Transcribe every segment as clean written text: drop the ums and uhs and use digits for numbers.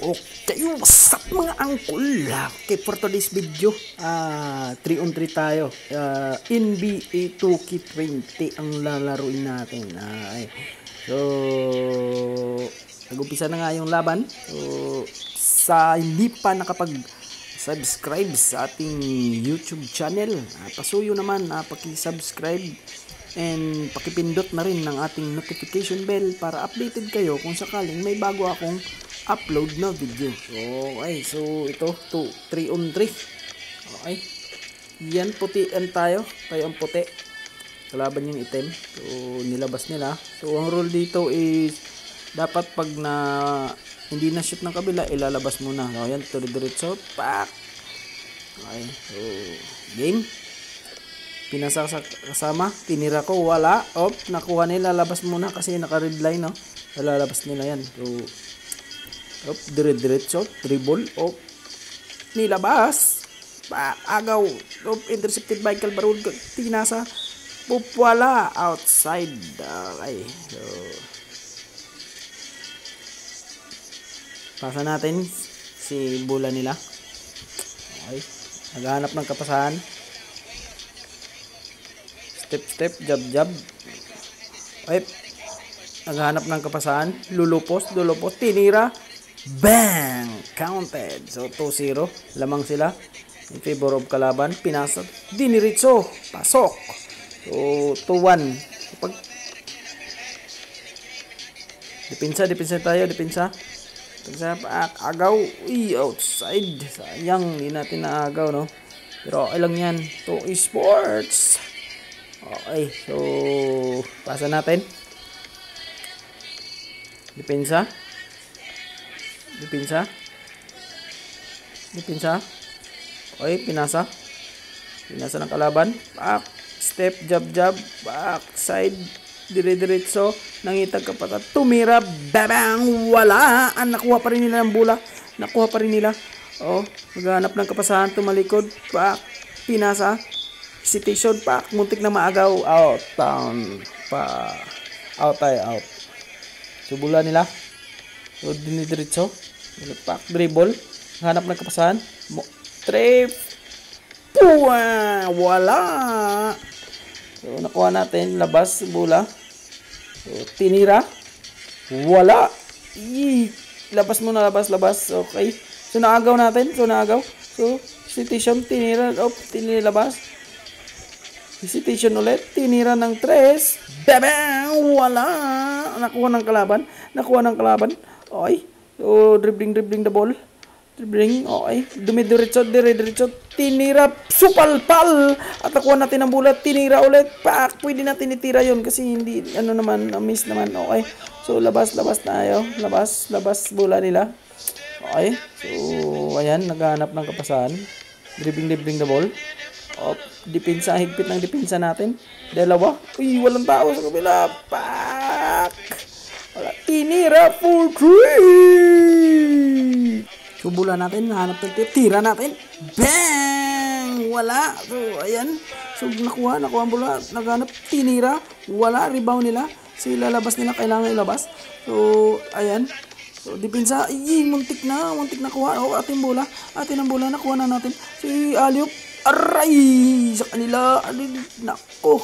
Okay, what's up mga angkol? Okay, for today's video, 3-on-3 tayo. NBA 2K20 ang lalaruin natin. So, nag-umpisa na nga yung laban. So, sa hindi pa nakapag-subscribe sa ating YouTube channel, pasuyo naman, paki-subscribe and pakipindot na rin ng ating notification bell para updated kayo kung sakaling may bago akong upload na video. Okay, so ito 3-on-3. Okay, yan, putian tayo ang puti, kalaban yung itim. So nilabas nila. So ang rule dito is dapat pag na hindi na shoot ng kabila, ilalabas muna. So yan, diretso pak. Okay, so game. Pinasa sa kasama, tinira ko, wala. Nakuha nila, labas muna kasi naka red line, no? Lalabas nila yan. So diretso, dribble, nilabas, agaw, intercepted by Calbarud, tinasa, wala, outside. Okay, so pasa natin si bola nila. Okay, naghahanap ng kapasahan, step, jab. Okay, naghahanap ng kapasahan, lulupos, tinira, bang! Counted. So 2-0, lamang sila in favor of kalaban. Pinasa, diniritso, pasok. So 2-1. Pag depensa tayo, agaw, outside. Sayang, hindi natin naagaw, no? Pero okay lang yan. 2 esports. Okay, so pasa natin. Depensa. Okay, pinasa ng kalaban. Back, step, jab, back, side, diretso, nangitag kapatat, tumira, babang, wala. Nakuha pa rin nila ng bola. Maghanap ng kapasahan, tumalikod, back, pinasa, hesitation, back, muntik na maagaw, out. So, bola nila. So, dinidiretso. Pak, dribble. Hanap ng kapasahan. Trip. Wala. So, nakuha natin. Labas, bola. So, tinira. Wala. Labas muna, labas. Okay. So, naagaw natin. So, hesitation, tinira. Tinilabas. Hesitation ulit. Tinira ng 3. Babang! Wala. Nakuha ng kalaban. Okay. So, dribbling the ball. Okay. Dumidiretso. Tinira. Supalpal. At nakuha natin ang bola. Tinira ulit. Pak. Pwede natin itira yun kasi hindi, miss naman. Okay. So, labas tayo. Labas bola nila. Okay. So, ayan. Naghahanap ng kapasahan. Dribbling the ball. Depensa. Higpit ng depensa natin. Dalawa. Walang tao sa kabila. Pak. Wala, tinira for 3. So, bola natin, nahanap ng tira natin. Bang! Wala. So, ayan. So, nakuha ang bola. Naghanap, tinira. Wala, rebound nila. So, ilalabas nila, kailangan ilabas. So, ayan. So, depensa. Muntik na kuha. Ating bola, nakuha na natin. Si Aliop. Aray! Sa kanila. Nako.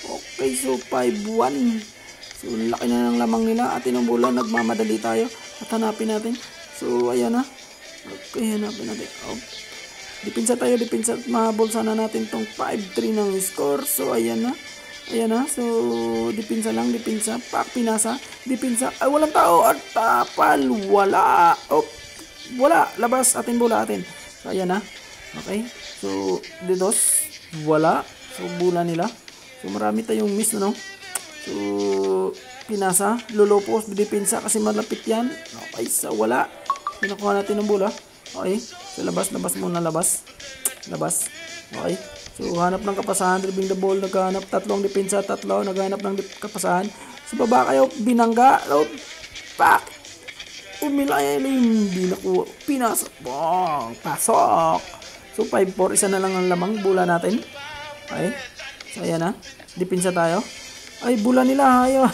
Okay, so 5-1. So, laki na ng lamang nila. Atin ang bola, nagmamadali tayo. At hanapin natin. So, ayan na. Okay, hanapin natin. Depensa tayo. Mahabol sana natin tong 5-3 ng score. So, ayan na. So, depensa. Pak, pinasa. Depensa. Ay, walang tao. At tapal. Wala. Wala. Labas. Atin bola. So, ayan na. Okay. So, dedos. Wala. So, bola nila. So, marami tayong miss, no? So, pinasa, lulupos, depensa kasi malapit yan. Okay, so wala. Pinakuha natin ng bola. Okay, so labas. Okay, so hanap ng kapasahan, dribbling the ball, naghanap, tatlong depensa, naghanap ng kapasahan. So, baba kayo, binangga, pak, umilay, hindi nakuha, pinasa, pasok. So, 5-4, isa na lang ang lamang, bola natin. Okay, so ayan na, depensa tayo. Ay, bola nila. Ay,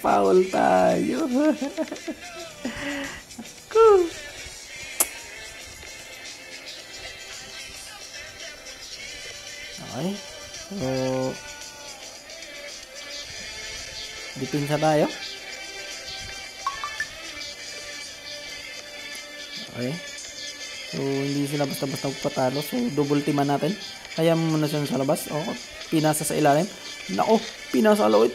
foul tayo. Ko. Okay. So, dipinsa tayo. Okay. So, hindi sila basta-basta magpatalo. So, double teaman natin. Kaya muna siya sa labas. O, pinasa sa ilalim. Nako, pinasa lawit.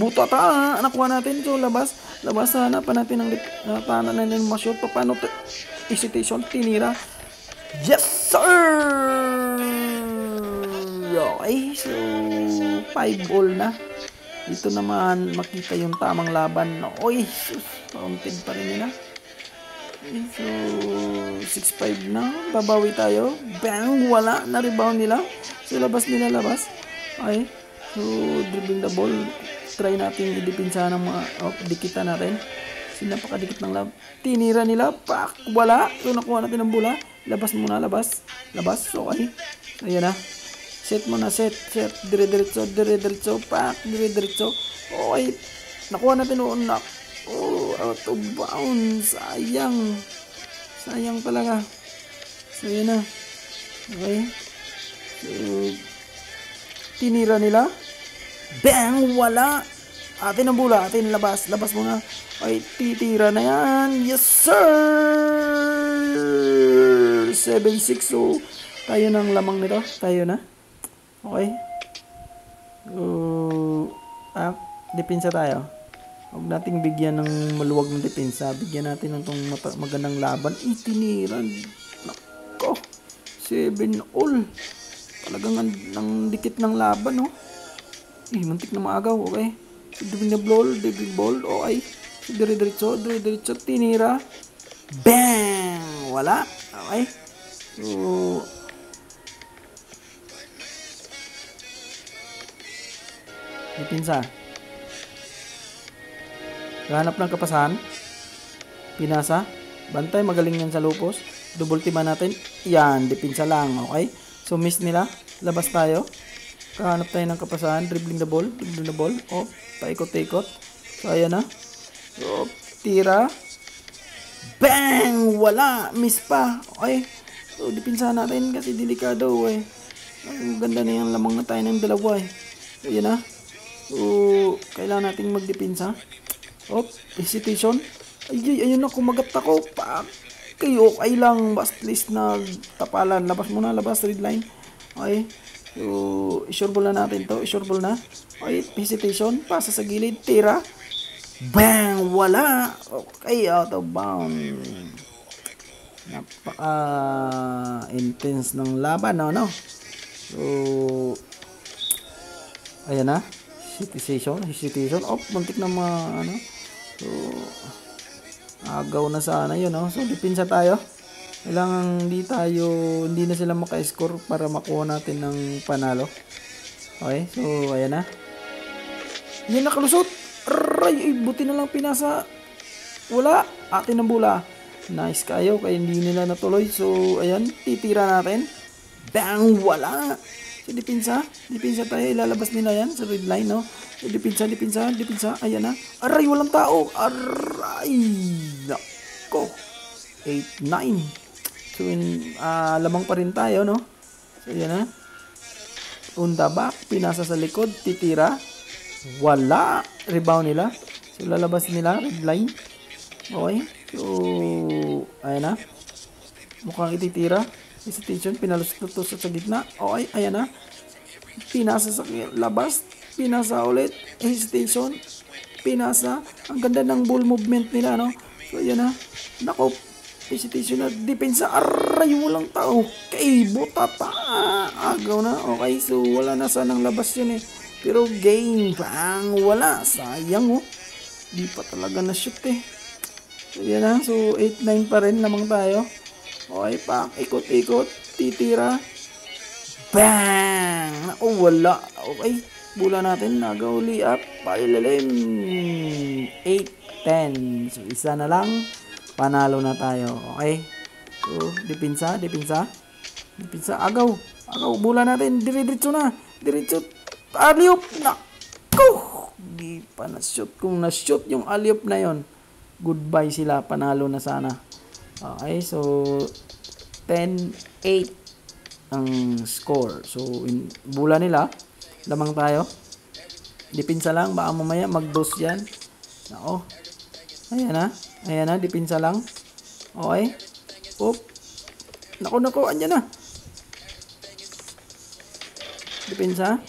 Buta ta. Nakuha natin. So, labas. Labas. Hanapan natin ng tahanan natin ma-shoot. Paano? Hesitation. Tinira. Yes, sir! Okay. So, 5-all na. Dito naman makita yung tamang laban. Oy, counted pa rin nila. So, 6-5 na. Babawi tayo. Bang! Wala. Na-rebound nila. So, labas nila, labas. Okay. So, dribbling the ball. Try natin i-dipinsa ng mga dikita natin. Napakadikit ng lab. Tinira nila. Pak! Wala. So, nakuha natin ang bola. Labas muna. Labas. Labas. Okay. So, ayan na. Set muna. Set. Set. Dire-diretso. Dire-diretso. Pak! Dire-diretso. Okay. Nakuha natin noon. Oh, out of bounds. Sayang. Sayang talaga. So, yun na. Okay. So, tinira nila. Bang! Wala. Atin ang bola. Atin labas. Labas muna. Okay, titira na yan. Yes, sir! 7-6. So, tayo ng lamang nito. Tayo na. Okay. Depensa tayo. Huwag nating bigyan ng maluwag ng depensa. Bigyan natin ng itong magandang laban. Tinira. Nako. 7-all. Talagang ang dikit ng laban, no? Muntik na maagaw. Okay. Dribbling the ball. Okay. Dire-diretso. Dire-diretso. Tinira. Bang! Wala. Okay. So, depensa. Hanap ng kapasahan. Pinasa. Bantay. Magaling yan sa lupos. Double teaman natin. Yan. Depensa lang. Okay. So, miss nila. Labas tayo. Kahanap tayo ng kapasahan. Dribbling the ball. Dribbling the ball. Oh. Paikot-ikot. So, ayan na. So, tira. Bang! Wala. Miss pa. Okay. So, depensa natin kasi delikado. Eh. Ang ganda na yung lamang na tayo ng dalawa. Eh. So, ayan na. So, kailangan nating magdepensa. Oh, hesitation. Ayun na, kumagat ako. Kayo, okay lang. Basta at least na tapalan. Labas muna, labas. Red line. Okay. So, i-sure ball na natin to. I-sure ball na. Okay, hesitation. Pasa sa gilid. Tira. Bang! Wala. Okay, out of bounds. Napaka-intense ng laban, no? So, ayan na. Hesitation. Oh, muntik na ano. So, agaw na sana yun, no? So, depensa tayo. Kailangan hindi na sila maka-score para makuha natin ng panalo. Okay, so, ayan na. Yan, nakalusot. Aray, buti na lang pinasa. Wala. Atin ang bola. Nice kayo, kaya hindi nila natuloy. So, ayan, titira natin. Bang! Wala. So, depensa tayo. Ilalabas nila yan sa red line, no? So, depensa. Ayan na. Aray, walang tao. Aray. Nako. 8-9. So, lamang pa rin tayo, no? So, ayan na. Unda back. Pinasa sa likod. Titira. Wala. Rebound nila. So, lalabas nila. Red line. Okay. So, ayan na. Mukhang ititira. Hesitation, pinalusot sa gitna. Okay, ayan na. Pinasa sa labas. Pinasa ulit. Hesitation. Pinasa. Ang ganda ng ball movement nila, no? So, ayan na. Nako. Hesitation na. Depensa. Aray, walang tao. Okay, butata. Agaw na. Okay, so wala na sanang labas yun eh. Pero game. Bang, wala. Sayang, oh. Di pa talaga na-shoot eh. So, ayan na. So, 8-9 pa rin lamang tayo. Okay, pak, ikot-ikot, titira. Bang! Oh, wala. Okay, bola natin, nagauli up, pailalim. 8-10. So, isa na lang, panalo na tayo. Okay, so, depensa. Agaw, bola natin, diretso na. Diretso, alley-oop. Naku! Di pa na-shoot. Kung na-shoot yung alley-oop na yon, Goodbye sila. Panalo na sana. Okay, so 10-8 ang score. So, bula nila. Lamang tayo. Dipinsa lang. Baka mamaya mag-dose yan. Ako. Ayan na. Ayan na. Dipinsa lang. Okay. Oop. Naku. Andyan na. Dipinsa.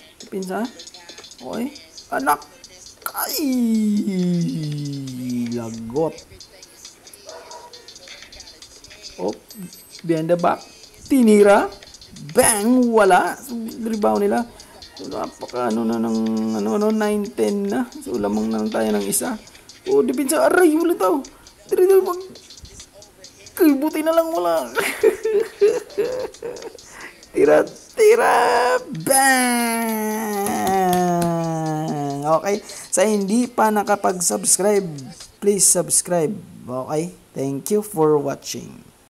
Okay. Anak. Ay. Lagot. Oop. Behind the back. Tinira. Bang. Wala. So, rebound nila. So, napaka na ng 9-10 na. So, lamang na lang tayo ng isa. Oh, dipinsa. Aray. Wala tao. Dito mag... Buti na lang wala. Tira. Bang! Okay. Sa hindi pa nakapag-subscribe, please subscribe. Okay? Thank you for watching.